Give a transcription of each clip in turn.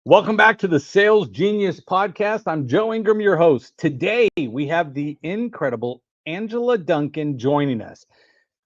Welcome back to the Sales Genius Podcast. I'm Joe Ingram, your host. Today, we have the incredible Angela Duncan joining us.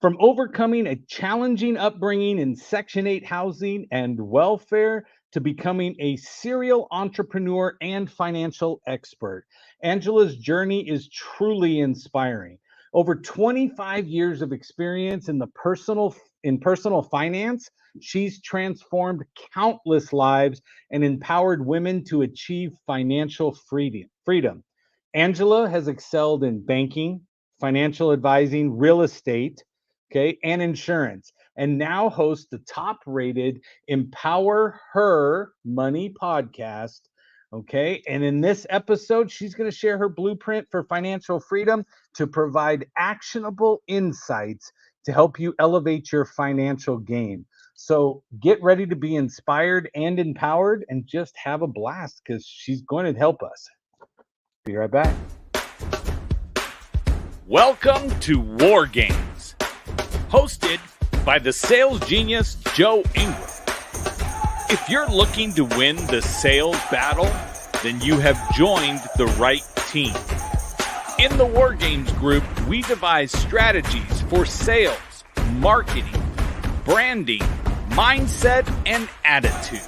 From overcoming a challenging upbringing in Section 8 housing and welfare to becoming a serial entrepreneur and financial expert, Angela's journey is truly inspiring. Over 25 years of experience in personal finance, she's transformed countless lives and empowered women to achieve financial freedom. Angela has excelled in banking, financial advising, real estate, okay, and insurance, and now hosts the top-rated Empower Her Money podcast. Okay, and in this episode, she's going to share her blueprint for financial freedom to provide actionable insights to help you elevate your financial game. So get ready to be inspired and empowered and just have a blast because she's going to help us. Be right back. Welcome to War Games, hosted by the sales genius Joe Ingram. If you're looking to win the sales battle, then you have joined the right team. In the War Games group, we devise strategies for sales, marketing, branding, mindset, and attitude.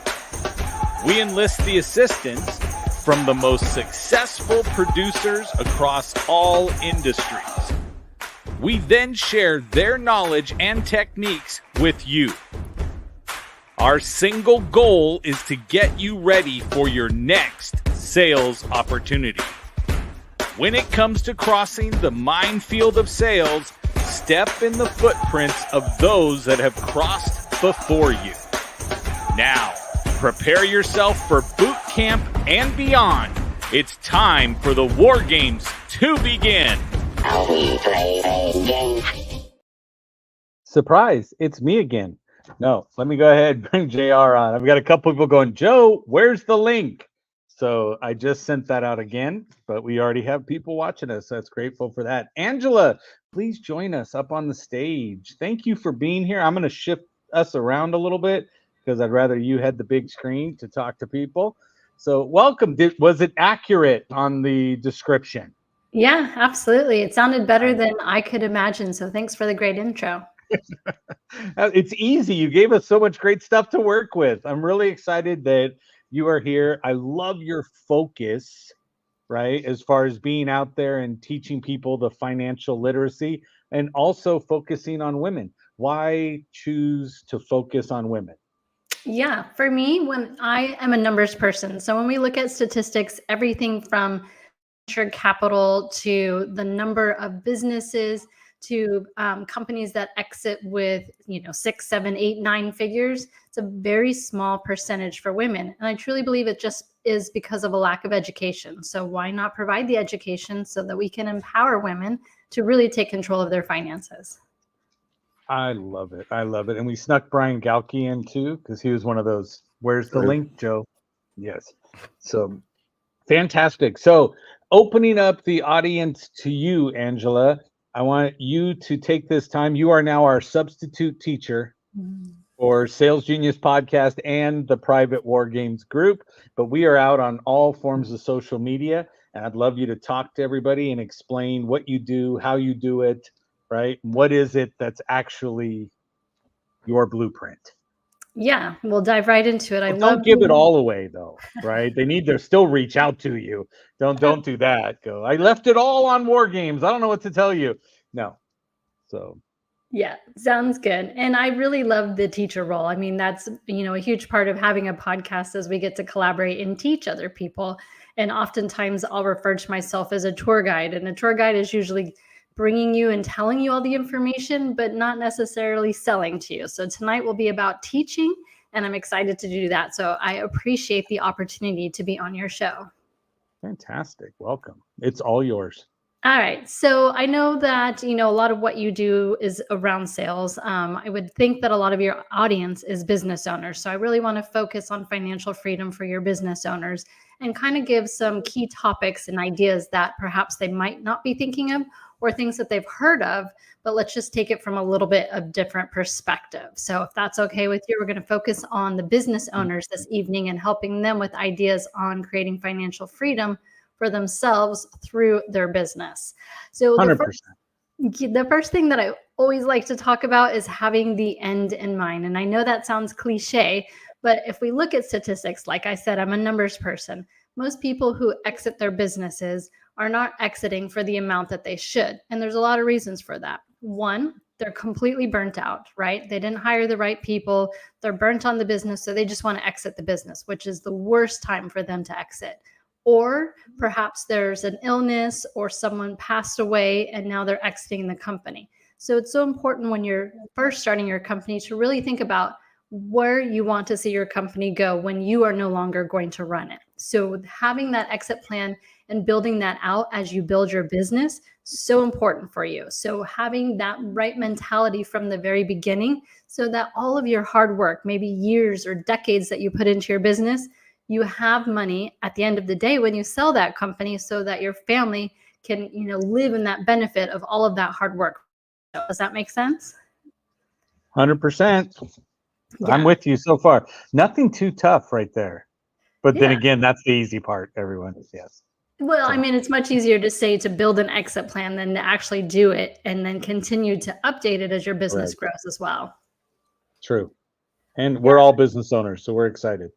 We enlist the assistance from the most successful producers across all industries. We then share their knowledge and techniques with you. Our single goal is to get you ready for your next sales opportunity. When it comes to crossing the minefield of sales, step in the footprints of those that have crossed before you. Now, prepare yourself for boot camp and beyond. It's time for the War Games to begin. Are we playing games? Surprise, it's me again. No, let me go ahead and bring JR on. I've got a couple people going, Joe, where's the link? So I just sent that out again, but we already have people watching us. That's grateful for that. Angela, please join us up on the stage. Thank you for being here. I'm going to shift us around a little bit because I'd rather you had the big screen to talk to people. So welcome. Was it accurate on the description? Yeah, absolutely. It sounded better than I could imagine. So thanks for the great intro. It's easy. You gave us so much great stuff to work with. I'm really excited that you are here. I love your focus, right? As far as being out there and teaching people the financial literacy and also focusing on women. Why choose to focus on women? Yeah, for me, when I am a numbers person, so when we look at statistics, everything from venture capital to the number of businesses to companies that exit with 6, 7, 8, 9 figures, it's a very small percentage for women. And I truly believe it just is because of a lack of education. So why not provide the education so that we can empower women to really take control of their finances? I love it. I love it. And we snuck Brian Galke in too, because he was one of those, where's the link, Joe? Yes. So fantastic. So opening up the audience to you, Angela, I want you to take this time. You are now our substitute teacher for Sales Genius Podcast and the private War Games group, but we are out on all forms of social media, and I'd love you to talk to everybody and explain what you do, how you do it, right? What is it that's actually your blueprint? Yeah, we'll dive right into it. Don't give it all away though, right? They need to still reach out to you. Don't do that. Go, I left it all on War Games. I don't know what to tell you. No. So yeah, sounds good. And I really love the teacher role. I mean, that's, a huge part of having a podcast as we get to collaborate and teach other people. And oftentimes I'll refer to myself as a tour guide, and a tour guide is usually bringing you and telling you all the information, but not necessarily selling to you. So tonight will be about teaching, and I'm excited to do that. So I appreciate the opportunity to be on your show. Fantastic. Welcome. It's all yours. All right. So I know that, a lot of what you do is around sales. I would think that a lot of your audience is business owners. So I really want to focus on financial freedom for your business owners and kind of give some key topics and ideas that perhaps they might not be thinking of, or things that they've heard of, but let's just take it from a little bit of different perspective. So if that's okay with you, we're going to focus on the business owners this evening and helping them with ideas on creating financial freedom for themselves through their business. So 100%. the first thing that I always like to talk about is having the end in mind. And I know that sounds cliche, but if we look at statistics, like I said, I'm a numbers person. Most people who exit their businesses are not exiting for the amount that they should. And there's a lot of reasons for that. One, they're completely burnt out, right? They didn't hire the right people. They're burnt on the business. So they just want to exit the business, which is the worst time for them to exit. Or perhaps there's an illness or someone passed away and now they're exiting the company. So it's so important when you're first starting your company to really think about where you want to see your company go when you are no longer going to run it. So having that exit plan and building that out as you build your business, so important for you. So having that right mentality from the very beginning so that all of your hard work, maybe years or decades that you put into your business, you have money at the end of the day when you sell that company so that your family can, live in that benefit of all of that hard work. Does that make sense? 100%. Yeah. I'm with you so far. Nothing too tough right there. But then again, that's the easy part, everyone. Yes. Well, I mean, it's much easier to say to build an exit plan than to actually do it and then continue to update it as your business grows as well. True. And we're all business owners, so we're excited.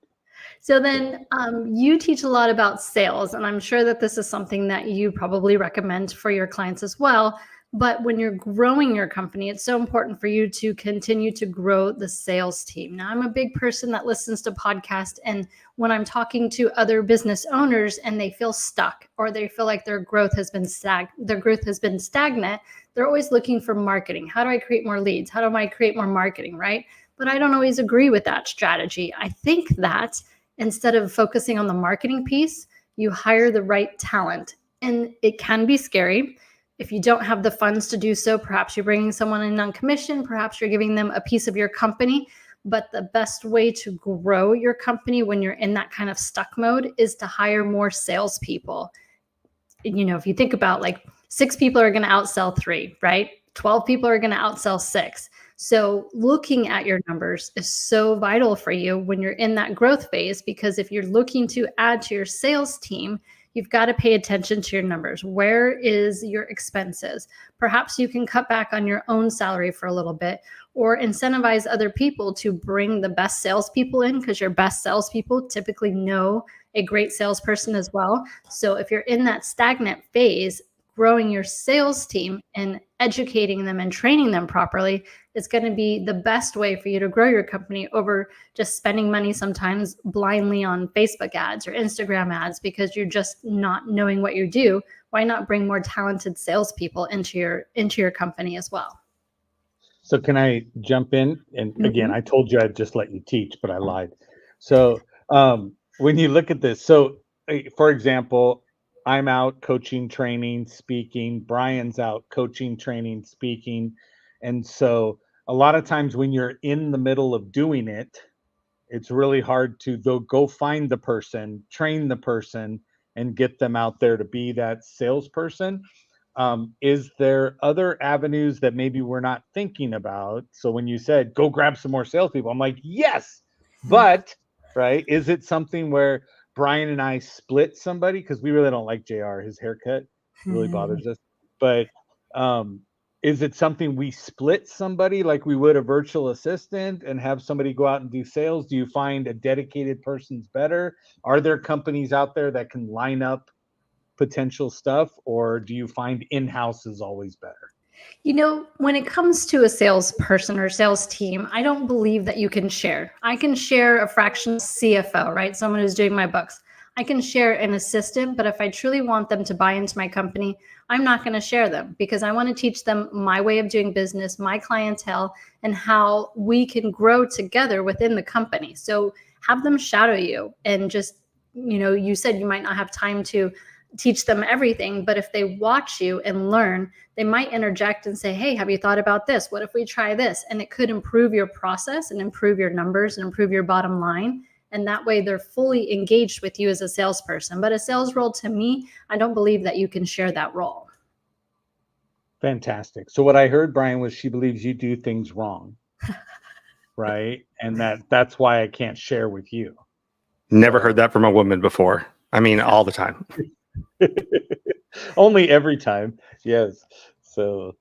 So then you teach a lot about sales, and I'm sure that this is something that you probably recommend for your clients as well. But when you're growing your company, it's so important for you to continue to grow the sales team. Now, I'm a big person that listens to podcasts, and when I'm talking to other business owners and they feel stuck or they feel like their growth has been stagnant, they're always looking for marketing. How do I create more leads? How do I create more marketing, right? But I don't always agree with that strategy. I think that instead of focusing on the marketing piece, you hire the right talent. And it can be scary. If you don't have the funds to do so, perhaps you're bringing someone in on commission, perhaps you're giving them a piece of your company. But the best way to grow your company when you're in that kind of stuck mode is to hire more salespeople. If you think about 6 people are going to outsell 3, right? 12 people are going to outsell 6. So looking at your numbers is so vital for you when you're in that growth phase, because if you're looking to add to your sales team, you've got to pay attention to your numbers. Where is your expenses? Perhaps you can cut back on your own salary for a little bit or incentivize other people to bring the best salespeople in, because your best salespeople typically know a great salesperson as well. So if you're in that stagnant phase, growing your sales team and educating them and training them properly is going to be the best way for you to grow your company over just spending money sometimes blindly on Facebook ads or Instagram ads because you're just not knowing what you do. Why not bring more talented salespeople into your company as well? So can I jump in? And again, I told you I'd just let you teach, but I lied. So when you look at this, so for example, I'm out coaching, training, speaking. Brian's out coaching, training, speaking. And so a lot of times when you're in the middle of doing it, it's really hard to go find the person, train the person, and get them out there to be that salesperson. Is there other avenues that maybe we're not thinking about? So when you said, go grab some more salespeople, I'm like, yes, but, right, is it something where Brian and I split somebody? Because we really don't like JR. His haircut really bothers us. But is it something we split somebody like we would a virtual assistant and have somebody go out and do sales? Do you find a dedicated person's better? Are there companies out there that can line up potential stuff, or do you find in-house is always better? When it comes to a salesperson or sales team, I don't believe that you can share. I can share a fractional CFO, right? Someone who's doing my books. I can share an assistant, but if I truly want them to buy into my company, I'm not going to share them because I want to teach them my way of doing business, my clientele, and how we can grow together within the company. So have them shadow you and just, you said you might not have time to teach them everything, but if they watch you and learn, they might interject and say, hey, have you thought about this? What if we try this? And it could improve your process and improve your numbers and improve your bottom line. And that way they're fully engaged with you as a salesperson. But a sales role, to me, I don't believe that you can share that role. Fantastic. So what I heard, Brian, was she believes you do things wrong, right? And that's why I can't share with you. Never heard that from a woman before. I mean, all the time. Only every time. Yes. So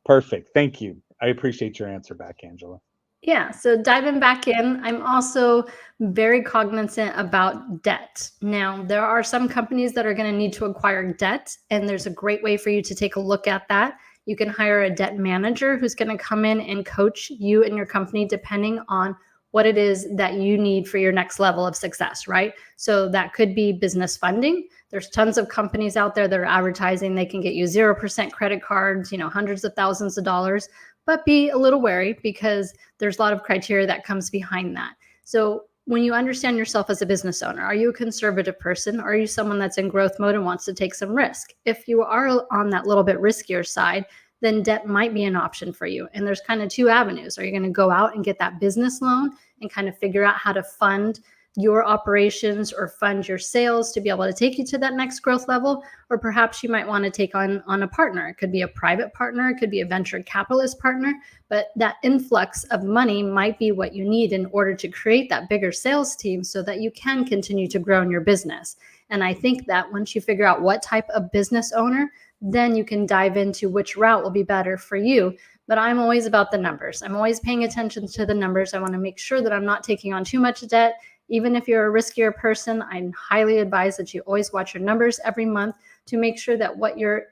perfect. Thank you. I appreciate your answer back, Angela. Yeah, so diving back in, I'm also very cognizant about debt. Now, there are some companies that are going to need to acquire debt, and there's a great way for you to take a look at that. You can hire a debt manager who's going to come in and coach you and your company depending on what it is that you need for your next level of success, right? So that could be business funding. There's tons of companies out there that are advertising they can get you 0% credit cards, hundreds of thousands of dollars, but be a little wary because there's a lot of criteria that comes behind that. So when you understand yourself as a business owner, are you a conservative person? Or are you someone that's in growth mode and wants to take some risk? If you are on that little bit riskier side, then debt might be an option for you. And there's kind of two avenues. Are you going to go out and get that business loan and kind of figure out how to fund your operations or fund your sales to be able to take you to that next growth level? Or perhaps you might want to take on a partner. It could be a private partner, it could be a venture capitalist partner, but that influx of money might be what you need in order to create that bigger sales team so that you can continue to grow in your business. And I think that once you figure out what type of business owner, then you can dive into which route will be better for you. But I'm always about the numbers. I'm always paying attention to the numbers. I want to make sure that I'm not taking on too much debt. Even if you're a riskier person, I highly advise that you always watch your numbers every month to make sure that what you're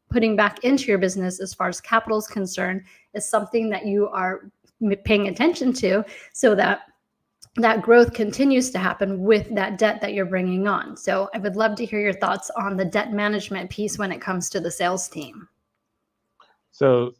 putting back into your business as far as capital is concerned is something that you are paying attention to so that that growth continues to happen with that debt that you're bringing on. So I would love to hear your thoughts on the debt management piece when it comes to the sales team. So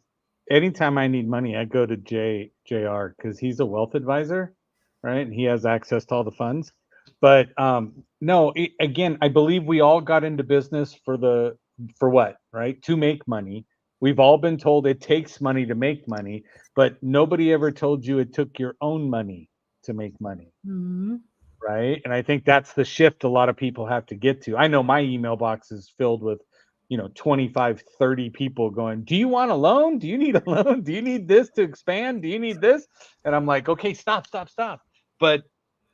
anytime I need money, I go to JR because he's a wealth advisor, right? And he has access to all the funds. But again, I believe we all got into business for what, right? To make money. We've all been told it takes money to make money, but nobody ever told you it took your own money to make money. Mm-hmm. Right. And I think that's the shift a lot of people have to get to. I know my email box is filled with, 25, 30 people going, do you want a loan? Do you need a loan? Do you need this to expand? Do you need this? And I'm like, okay, stop. But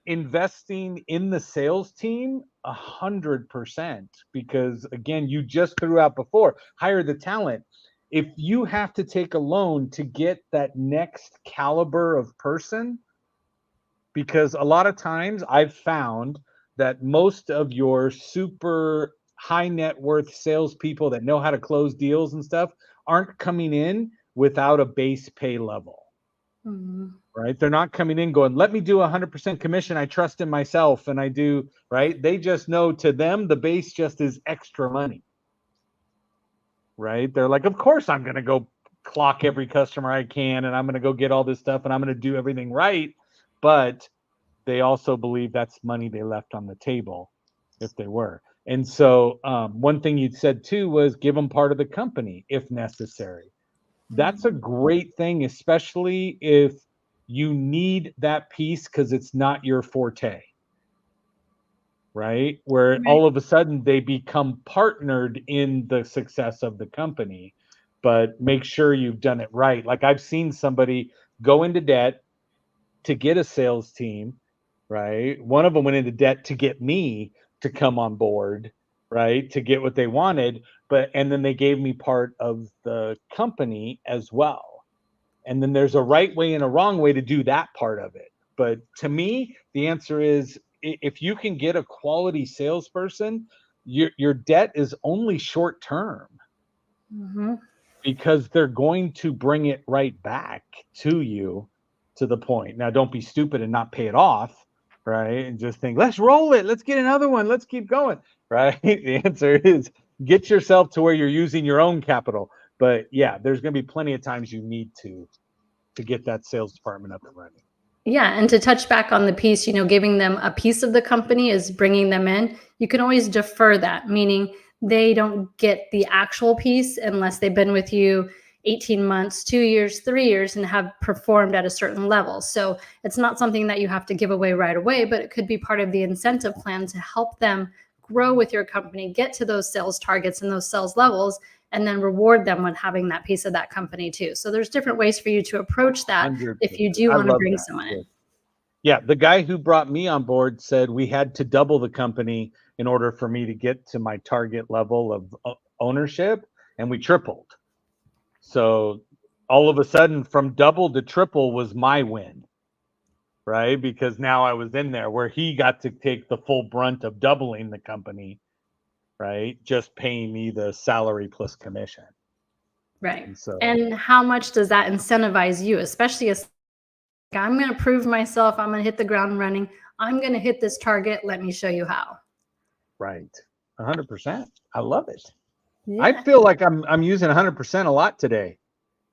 investing in the sales team 100%, because again, you just threw out before, hire the talent. If you have to take a loan to get that next caliber of person, because a lot of times I've found that most of your super high net worth salespeople that know how to close deals and stuff aren't coming in without a base pay level, right? They're not coming in going, let me do 100% commission. I trust in myself and I do, right? They just know to them, the base just is extra money, right? They're like, of course I'm going to go clock every customer I can and I'm going to go get all this stuff and I'm going to do everything right. But they also believe that's money they left on the table if they were. And so one thing you said too was give them part of the company if necessary. That's a great thing, especially if you need that piece because it's not your forte, right? Where all of a sudden they become partnered in the success of the company, but make sure you've done it right. Like I've seen somebody go into debt to get a sales team, right? One of them went into debt to get me to come on board, right? To get what they wanted, and then they gave me part of the company as well. And then there's a right way and a wrong way to do that part of it. But to me, the answer is if you can get a quality salesperson, your debt is only short term. Because they're going to bring it right back to you to the point. Now, don't be stupid and not pay it off, right? And just think, let's roll it. Let's get another one. Let's keep going, right? The answer is get yourself to where you're using your own capital. But yeah, there's going to be plenty of times you need to get that sales department up and running. Yeah. And to touch back on the piece, giving them a piece of the company is bringing them in. You can always defer that, meaning they don't get the actual piece unless they've been with you 18 months, 2 years, 3 years, and have performed at a certain level. So it's not something that you have to give away right away, but it could be part of the incentive plan to help them grow with your company, get to those sales targets and those sales levels, and then reward them with having that piece of that company too. So there's different ways for you to approach that 100%. if you do I want to love bring that. someone in. Yeah, the guy who brought me on board said we had to double the company in order for me to get to my target level of ownership, and we tripled. So all of a sudden, from double to triple was my win, right? Because now I was in there where he got to take the full brunt of doubling the company, right? Just paying me the salary plus commission. Right. And so, And how much does that incentivize you, especially as I'm going to prove myself, I'm going to hit the ground running, I'm going to hit this target, let me show you how. right. 100%. I love it. Yeah. I feel like I'm using 100% a lot today.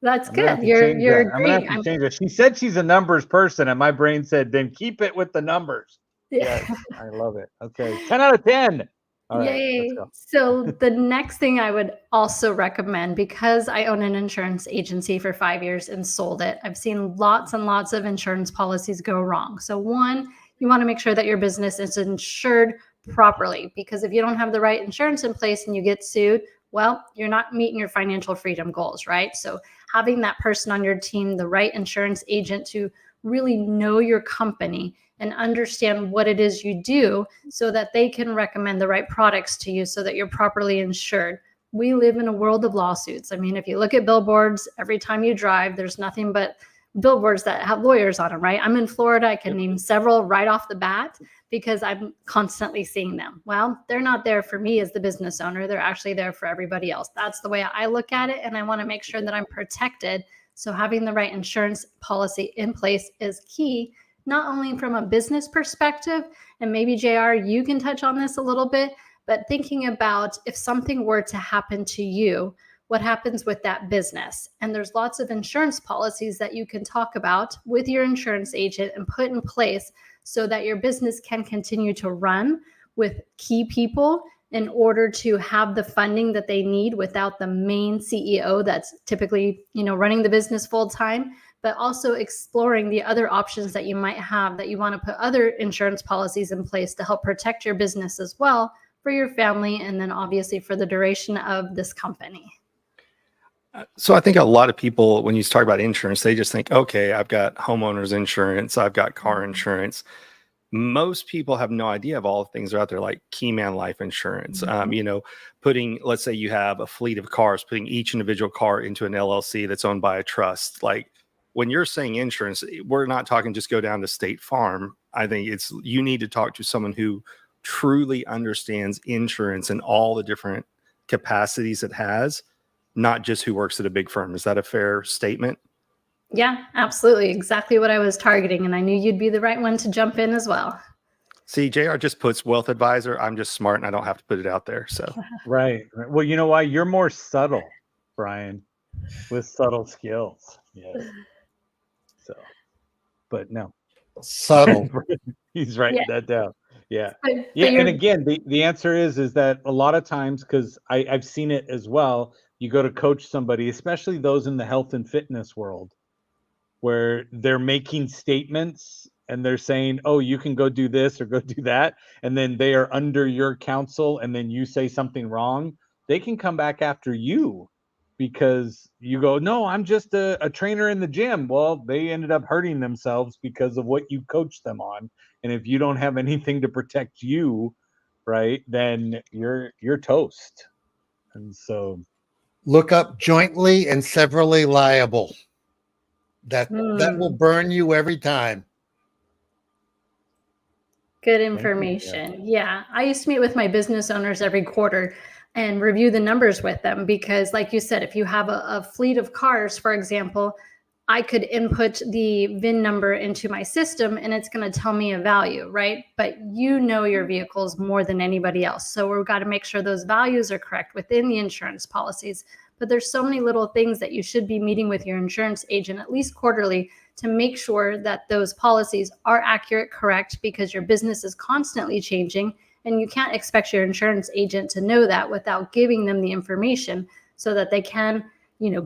That's I'm gonna have good. to You're change that. I'm gonna great. have to change that. She said she's a numbers person, and my brain said, "Then keep it with the numbers." Yeah. Yes, I love it. Okay, 10 out of 10. All right, let's Yay. go. So the next thing I would also recommend, because I own an insurance agency for 5 years and sold it, I've seen lots and lots of insurance policies go wrong. So one, you want to make sure that your business is insured properly, because if you don't have the right insurance in place and you get sued, well, you're not meeting your financial freedom goals, right? So having that person on your team, the right insurance agent to really know your company and understand what it is you do so that they can recommend the right products to you so that you're properly insured. We live in a world of lawsuits. I mean, if you look at billboards, every time you drive, there's nothing but billboards that have lawyers on them, right? I'm in Florida. I can name several right off the bat because I'm constantly seeing them. Well, they're not there for me as the business owner. They're actually there for everybody else. That's the way I look at it. And I want to make sure that I'm protected. So having the right insurance policy in place is key, not only from a business perspective, and maybe JR, you can touch on this a little bit, but thinking about if something were to happen to you, what happens with that business? And there's lots of insurance policies that you can talk about with your insurance agent and put in place so that your business can continue to run with key people in order to have the funding that they need without the main CEO that's typically, running the business full time, but also exploring the other options that you might have, that you want to put other insurance policies in place to help protect your business as well for your family, and then obviously for the duration of this company. So I think a lot of people, when you talk about insurance, they just think, okay, I've got homeowners insurance, I've got car insurance. Most people have no idea of all the things that are out there, like Keyman life insurance. Putting, let's say you have a fleet of cars, putting each individual car into an LLC that's owned by a trust. Like when you're saying insurance, we're not talking just go down to State Farm. I think you need to talk to someone who truly understands insurance and all the different capacities it has, not just who works at a big firm. Is that a fair statement? Yeah, absolutely. Exactly what I was targeting. And I knew you'd be the right one to jump in as well. See, JR just puts wealth advisor. I'm just smart and I don't have to put it out there. So Right. Well, you know why? You're more subtle, Brian, with subtle skills. Yeah. So, but no. Subtle. He's writing that down. Yeah. But Yeah. And again, the answer is that a lot of times, because I've seen it as well, you go to coach somebody, especially those in the health and fitness world, where they're making statements and they're saying, oh, you can go do this or go do that. And then they are under your counsel and then you say something wrong. They can come back after you because you go, no, I'm just a trainer in the gym. Well, they ended up hurting themselves because of what you coached them on. And if you don't have anything to protect you, right, then you're toast. And so Look up jointly and severally liable. That will burn you every time. Good information. Yeah. I used to meet with my business owners every quarter and review the numbers with them because, like you said, if you have a fleet of cars, for example, I could input the VIN number into my system and it's going to tell me a value, right? But you know your vehicles more than anybody else. So we've got to make sure those values are correct within the insurance policies. But there's so many little things that you should be meeting with your insurance agent at least quarterly to make sure that those policies are accurate, correct, because your business is constantly changing and you can't expect your insurance agent to know that without giving them the information so that they can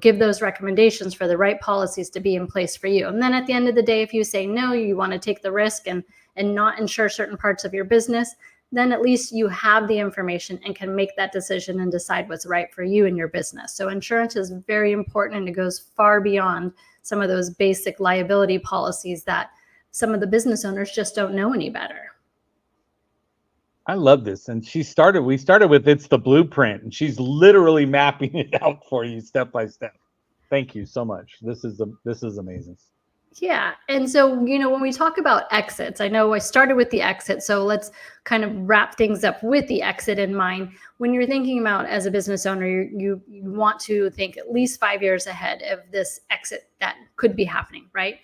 give those recommendations for the right policies to be in place for you. And then at the end of the day, if you say no, you want to take the risk and not insure certain parts of your business, then at least you have the information and can make that decision and decide what's right for you and your business. So insurance is very important, and it goes far beyond some of those basic liability policies that some of the business owners just don't know any better. I love this. And we started with it's the blueprint, and she's literally mapping it out for you step by step. Thank you so much. This is amazing. Yeah. And so, when we talk about exits, I know I started with the exit. So let's kind of wrap things up with the exit in mind. When you're thinking about as a business owner, you want to think at least 5 years ahead of this exit that could be happening, right?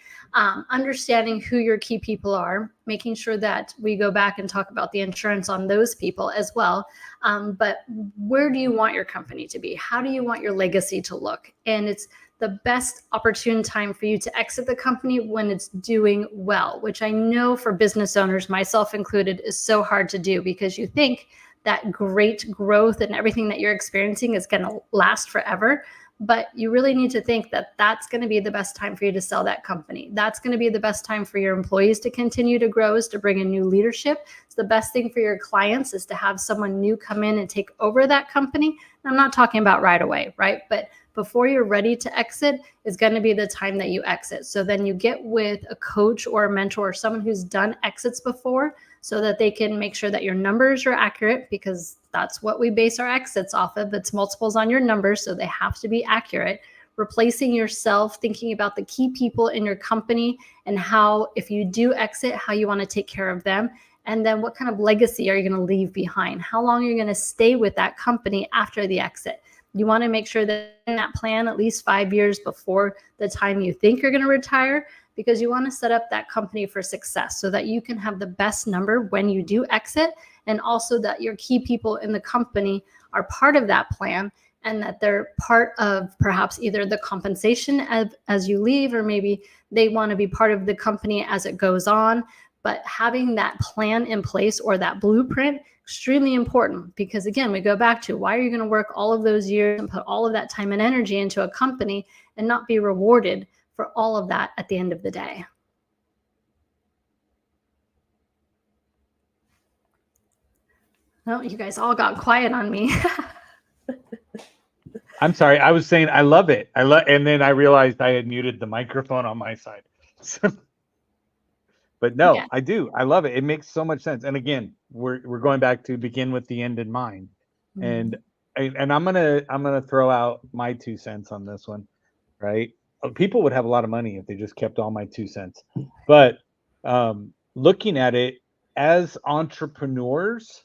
Understanding who your key people are, making sure that we go back and talk about the insurance on those people as well. But where do you want your company to be? How do you want your legacy to look? And it's the best opportune time for you to exit the company when it's doing well, which I know for business owners, myself included, is so hard to do, because you think that great growth and everything that you're experiencing is going to last forever. But you really need to think that that's going to be the best time for you to sell that company. That's going to be the best time for your employees to continue to grow, is to bring in new leadership. It's the best thing for your clients is to have someone new come in and take over that company. And I'm not talking about right away, right? But before you're ready to exit is going to be the time that you exit. So then you get with a coach or a mentor or someone who's done exits before, so that they can make sure that your numbers are accurate, because that's what we base our exits off of. It's multiples on your numbers, so they have to be accurate. Replacing yourself, thinking about the key people in your company and how, if you do exit, how you want to take care of them. And then what kind of legacy are you going to leave behind? How long are you going to stay with that company after the exit? You want to make sure that in that plan at least 5 years before the time you think you're going to retire, because you want to set up that company for success so that you can have the best number when you do exit, and also that your key people in the company are part of that plan, and that they're part of perhaps either the compensation as you leave, or maybe they want to be part of the company as it goes on. But having that plan in place, or that blueprint, extremely important, because again, we go back to, why are you going to work all of those years and put all of that time and energy into a company and not be rewarded for all of that at the end of the day? Well, you guys all got quiet on me. I'm sorry. I was saying I love it. And then I realized I had muted the microphone on my side. But no, Yeah. I do. I love it. It makes so much sense. And again, we're going back to begin with the end in mind. And I'm gonna throw out my 2 cents on this one, right? People would have a lot of money if they just kept all my 2 cents. But looking at it as entrepreneurs,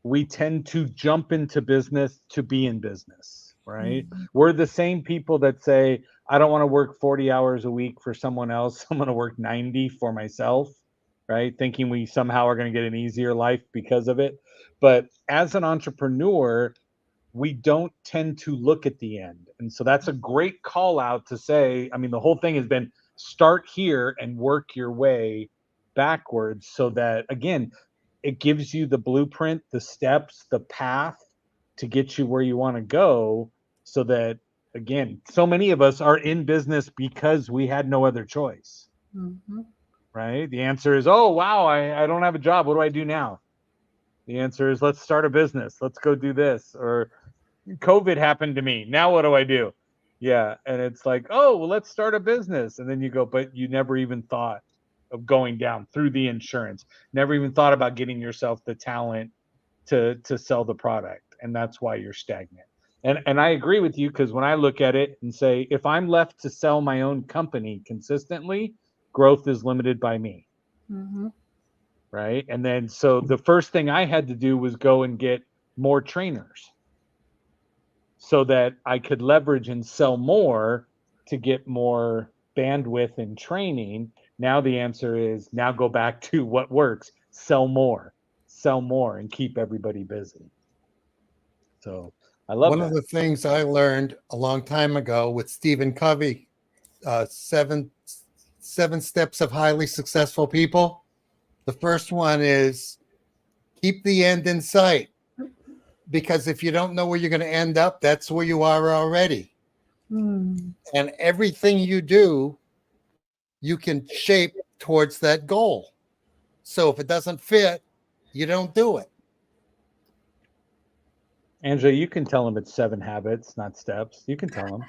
we tend to jump into business to be in business, right? We're the same people that say, I don't want to work 40 hours a week for someone else. I'm going to work 90 for myself, right? Thinking we somehow are going to get an easier life because of it. But as an entrepreneur, we don't tend to look at the end. And so that's a great call out to say, I mean, the whole thing has been start here and work your way backwards, so that, again, it gives you the blueprint, the steps, the path to get you where you want to go, so that, again, so many of us are in business because we had no other choice, right? The answer is, oh, wow, I don't have a job. What do I do now? The answer is, let's start a business. Let's go do this. Or COVID happened to me. Now what do I do? Yeah. And it's like, oh, well, let's start a business. And then you go, but you never even thought of going down through the insurance. Never even thought about getting yourself the talent to sell the product. And that's why you're stagnant. And I agree with you, because when I look at it and say, if I'm left to sell my own company consistently, growth is limited by me. Right. And then so the first thing I had to do was go and get more trainers, so that I could leverage and sell more to get more bandwidth and training. Now the answer is, now go back to what works, sell more, and keep everybody busy. So I love One of the things I learned a long time ago with Stephen Covey, seven steps of highly successful people. The first one is keep the end in sight, because if you don't know where you're going to end up, that's where you are already. And everything you do, you can shape towards that goal. So if it doesn't fit, you don't do it. Angela, you can tell him it's 7 habits, not steps. You can tell him.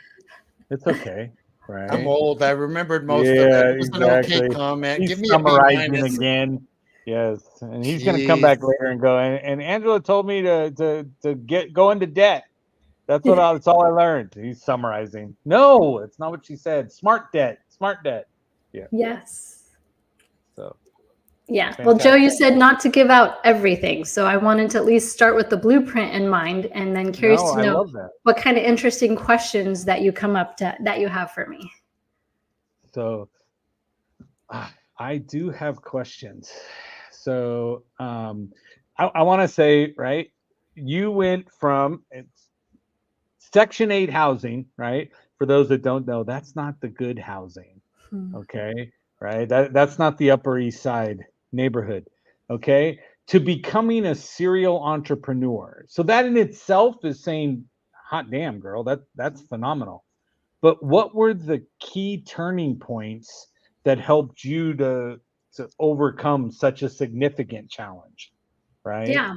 It's okay, I'm right? old. I remembered most of Yeah, it. It was an okay exactly. comment. He's Give me a B summarizing minus. again. Yes, and he's going to come back Jeez. later and go. And Angela told me to go into debt. That's all I learned. He's summarizing. No, it's not what she said. Smart debt. Yeah. Yes. So Yeah. Well, Joe, fantastic. you said not to give out everything. So I wanted to at least start with the blueprint in mind, and then curious No, to I know love that. what kind of interesting questions that you come up to that you have for me. So I do have questions. So I want to say, right, you went from Section 8 housing, right? For those that don't know, that's not the good housing, okay? Right? That's not the Upper East Side neighborhood, okay? To becoming a serial entrepreneur. So that in itself is saying, hot damn, girl, that's phenomenal. But what were the key turning points that helped you to overcome such a significant challenge, right? Yeah.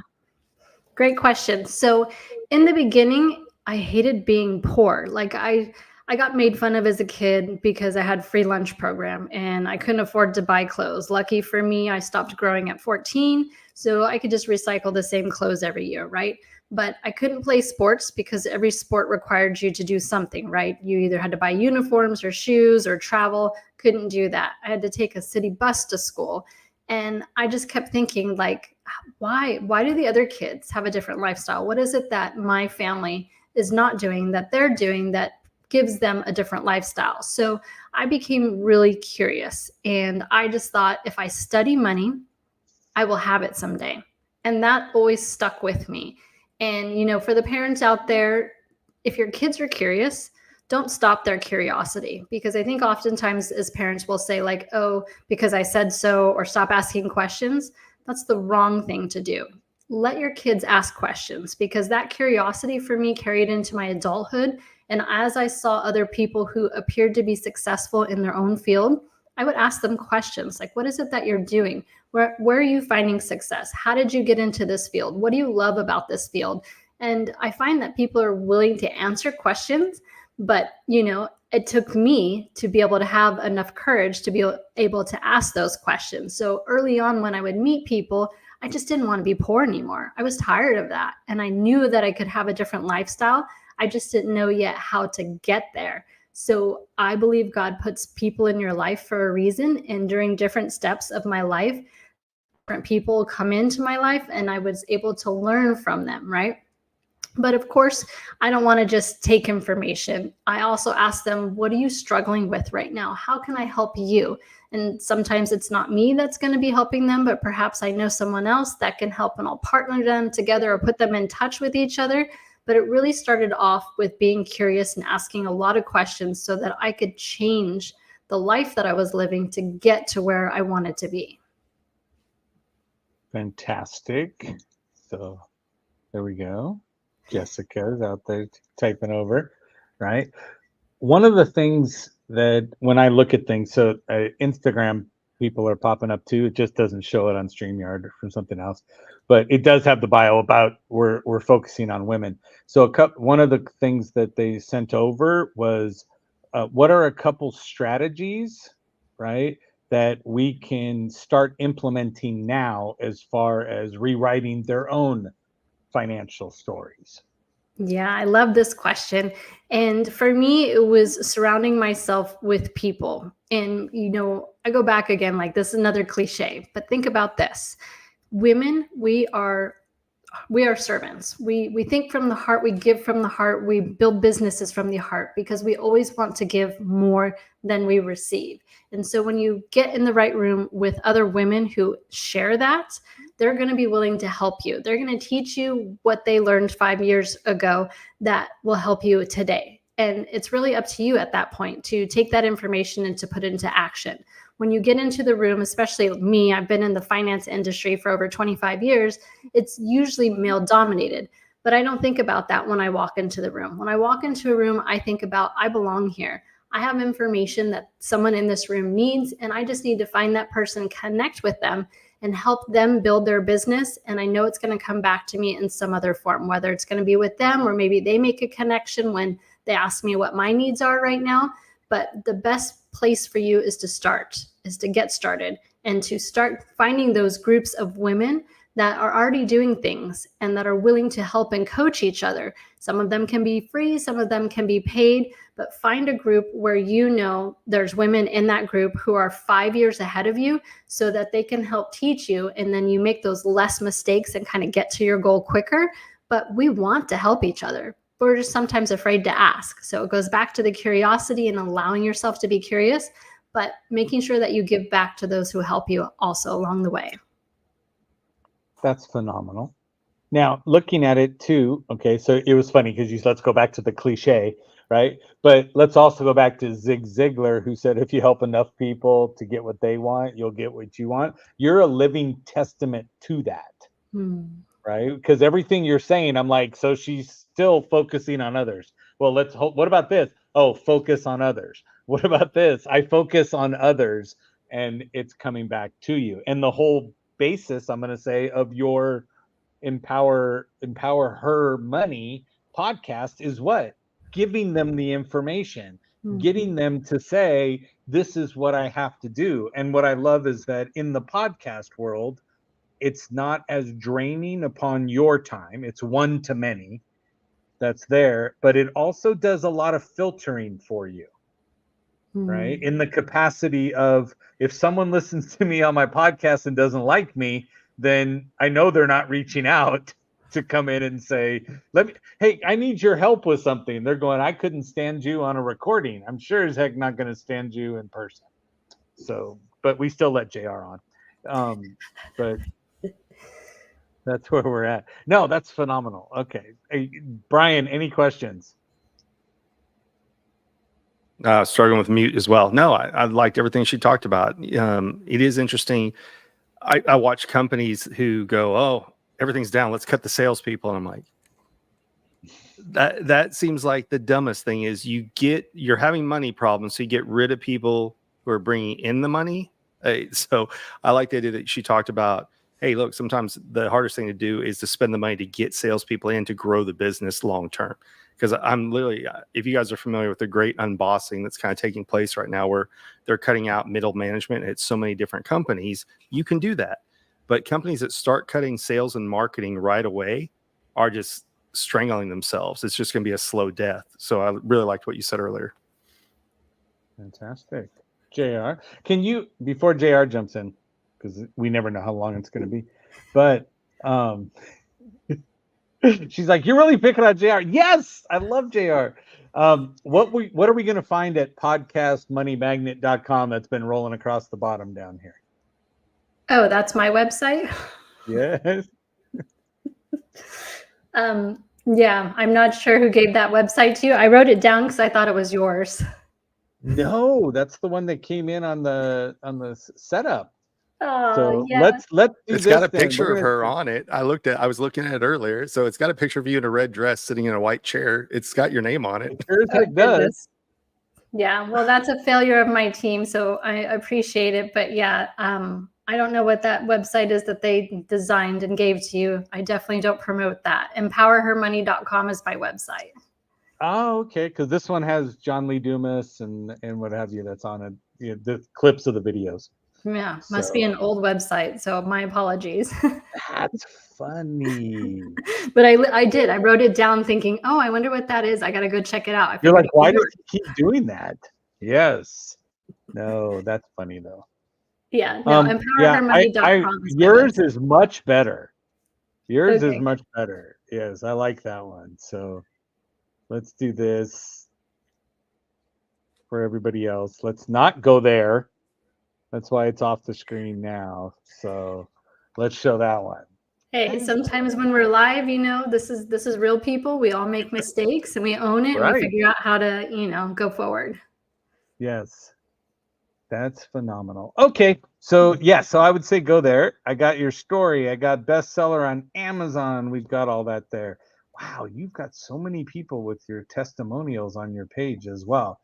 Great question. So in the beginning, I hated being poor. Like I got made fun of as a kid because I had free lunch program and I couldn't afford to buy clothes. Lucky for me, I stopped growing at 14, so I could just recycle the same clothes every year, right? But I couldn't play sports because every sport required you to do something, right? You either had to buy uniforms or shoes or travel. Couldn't do that. I had to take a city bus to school. And I just kept thinking, like, why do the other kids have a different lifestyle? What is it that my family is not doing that they're doing that gives them a different lifestyle? So I became really curious, and I just thought, if I study money, I will have it someday. And that always stuck with me. And for the parents out there, if your kids are curious, don't stop their curiosity, because I think oftentimes as parents we'll say, like, oh, because I said so, or stop asking questions. That's the wrong thing to do. Let your kids ask questions, because that curiosity for me carried into my adulthood. And as I saw other people who appeared to be successful in their own field, I would ask them questions like, what is it that you're doing? Where are you finding success? How did you get into this field? What do you love about this field? And I find that people are willing to answer questions, but it took me to be able to have enough courage to be able to ask those questions. So early on, when I would meet people, I just didn't want to be poor anymore. I was tired of that. And I knew that I could have a different lifestyle. I just didn't know yet how to get there. So I believe God puts people in your life for a reason. And during different steps of my life, different people come into my life and I was able to learn from them, right? But of course, I don't want to just take information. I also ask them, what are you struggling with right now? How can I help you? And sometimes it's not me that's going to be helping them, but perhaps I know someone else that can help, and I'll partner them together or put them in touch with each other. But it really started off with being curious and asking a lot of questions so that I could change the life that I was living to get to where I wanted to be. Fantastic. So there we go. Jessica's out there typing over, right? One of the things that when I look at things, so Instagram people are popping up too. It just doesn't show it on StreamYard or from something else, but it does have the bio about we're focusing on women. So one of the things that they sent over was what are a couple strategies, right, that we can start implementing now as far as rewriting their own financial stories? Yeah, I love this question. And for me, it was surrounding myself with people. And, I go back again, like, this is another cliche, but think about this. Women, we are servants. We think from the heart, we give from the heart, we build businesses from the heart, because we always want to give more than we receive. And so when you get in the right room with other women who share that, they're going to be willing to help you. They're going to teach you what they learned 5 years ago that will help you today. And it's really up to you at that point to take that information and to put it into action. When you get into the room, especially me, I've been in the finance industry for over 25 years, it's usually male dominated. But I don't think about that when I walk into the room. When I walk into a room, I think about, I belong here. I have information that someone in this room needs, and I just need to find that person, connect with them, and help them build their business. And I know it's going to come back to me in some other form, whether it's going to be with them or maybe they make a connection when they ask me what my needs are right now. But the best place for you is to get started and to start finding those groups of women that are already doing things and that are willing to help and coach each other. Some of them can be free, some of them can be paid, but find a group where you know there's women in that group who are 5 years ahead of you so that they can help teach you, and then you make those less mistakes and kind of get to your goal quicker. But we want to help each other. We're just sometimes afraid to ask. So it goes back to the curiosity and allowing yourself to be curious, but making sure that you give back to those who help you also along the way. That's phenomenal. Now, looking at it too, okay, so it was funny because you said, let's go back to the cliche, right? But let's also go back to Zig Ziglar, who said, if you help enough people to get what they want, you'll get what you want. You're a living testament to that, right? Because everything you're saying, I'm like, so she's still focusing on others. Well, let's hope. What about this? Oh, focus on others. What about this? I focus on others, and it's coming back to you. And the whole basis, I'm going to say, of your Empower Her Money podcast is what? Giving them the information, getting them to say, this is what I have to do. And what I love is that in the podcast world, it's not as draining upon your time. It's one to many that's there, but it also does a lot of filtering for you, right? In the capacity of, if someone listens to me on my podcast and doesn't like me, then I know they're not reaching out to come in and say, hey, I need your help with something. They're going, I couldn't stand you on a recording. I'm sure as heck not going to stand you in person. So, but we still let JR on. But that's where we're at. No, that's phenomenal. Okay. Hey, Brian, any questions? Struggling with mute as well. No, I liked everything she talked about. It is interesting. I watch companies who go, oh, everything's down, let's cut the salespeople. And I'm like, that seems like the dumbest thing. Is you're having money problems, so you get rid of people who are bringing in the money. So I like the idea that she talked about, hey, look, sometimes the hardest thing to do is to spend the money to get salespeople in to grow the business long term. Because I'm literally, if you guys are familiar with the great unbossing that's kind of taking place right now, where they're cutting out middle management at so many different companies, you can do that. But companies that start cutting sales and marketing right away are just strangling themselves. It's just going to be a slow death. So I really liked what you said earlier. Fantastic. JR, can you, before JR jumps in, because we never know how long it's going to be, but she's like, you're really picking on JR. Yes, I love JR. What are we going to find at podcastmoneymagnet.com that's been rolling across the bottom down here? Oh, that's my website? Yes. Yeah, I'm not sure who gave that website to you. I wrote it down because I thought it was yours. No, that's the one that came in on the setup. Oh, So yeah. let's do It's this got a then. picture We're of gonna- her on it. I was looking at it earlier. So it's got a picture of you in a red dress sitting in a white chair. It's got your name on it. Sure as it does. Goodness. Yeah, well, that's a failure of my team, so I appreciate it. But yeah, I don't know what that website is that they designed and gave to you. I definitely don't promote that. Empowerhermoney.com is my website. Oh, okay. Because this one has John Lee Dumas and what have you that's on it. You know, the clips of the videos. Yeah, must be an old website. So my apologies. That's funny. But I wrote it down thinking, oh, I wonder what that is. I got to go check it out. I You're like, figured why it does was he keep doing that? Yes. No, that's funny though. Yeah, no, empowerhermoney.com. Yours is much better. Yours Okay. is much better. Yes, I like that one. So let's do this for everybody else. Let's not go there. That's why it's off the screen now. So let's show that one. Hey, sometimes when we're live, this is real people. We all make mistakes and we own it and Right. we figure out how to, go forward. Yes. That's phenomenal. Okay. So so I would say go there. I got your story. I got bestseller on Amazon. We've got all that there. Wow, you've got so many people with your testimonials on your page as well.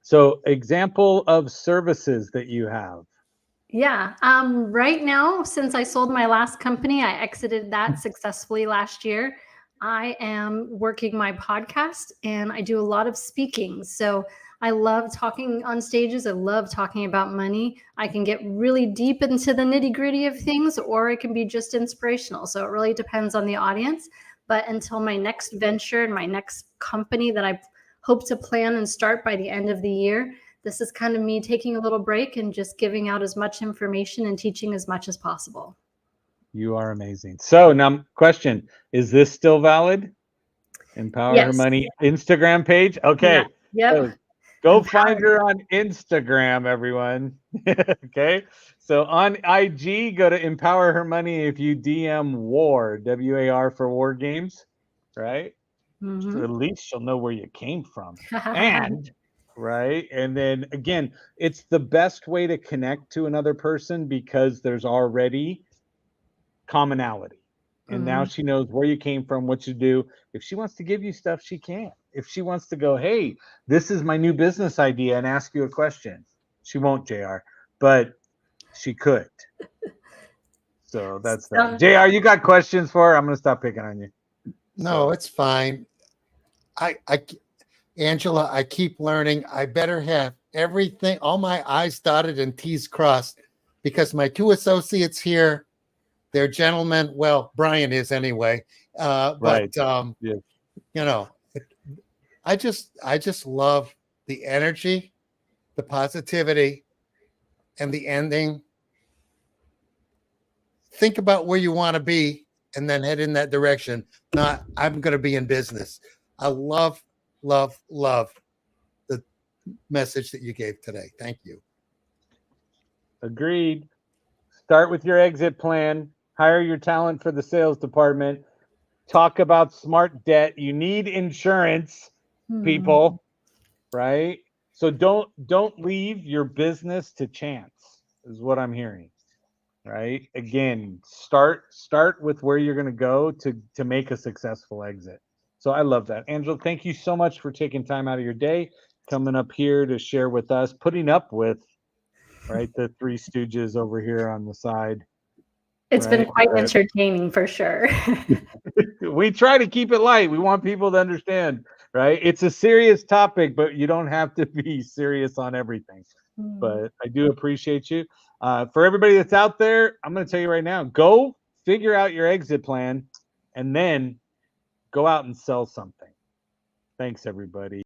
So example of services that you have. Yeah. Right now, since I sold my last company, I exited that successfully last year. I am working my podcast and I do a lot of speaking. So I love talking on stages. I love talking about money. I can get really deep into the nitty gritty of things, or it can be just inspirational. So it really depends on the audience. But until my next venture and my next company that I hope to plan and start by the end of the year, this is kind of me taking a little break and just giving out as much information and teaching as much as possible. You are amazing. So now, question: is this still valid? Empower Her Yes. Money Instagram page. Okay. Yeah. Yep. So go Empower. find her on Instagram, everyone. Okay. So on IG, go to Empower Her Money. If you DM WAR, WAR for War Games, right? So at least she'll know where you came from. And right. And then again, it's the best way to connect to another person because there's already commonality. And now she knows where you came from, what you do. If she wants to give you stuff, she can. If she wants to go, hey, this is my new business idea and ask you a question, she won't, JR, but she could. So that's that. JR, you got questions for her? I'm going to stop picking on you. No, it's fine. Angela, I keep learning. I better have everything, all my I's dotted and T's crossed, because my two associates here, they're gentlemen. Well, Brian is anyway. Right. But Yeah. you know, I just love the energy, the positivity, and the ending. Think about where you want to be and then head in that direction. Not, I'm going to be in business. I love the message that you gave today. Thank you. Agreed. Start with your exit plan. Hire your talent for the sales department. Talk about smart debt. You need insurance, people, right? So don't leave your business to chance, is what I'm hearing. Right? Again, start with where you're going to go to make a successful exit. So I love that. Angela, thank you so much for taking time out of your day, coming up here to share with us, putting up with, right, the Three Stooges over here on the side. It's been quite entertaining for sure. We try to keep it light. We want people to understand, right? It's a serious topic, but you don't have to be serious on everything. But I do appreciate you. For everybody that's out there, I'm going to tell you right now, go figure out your exit plan and then go out and sell something. Thanks, everybody.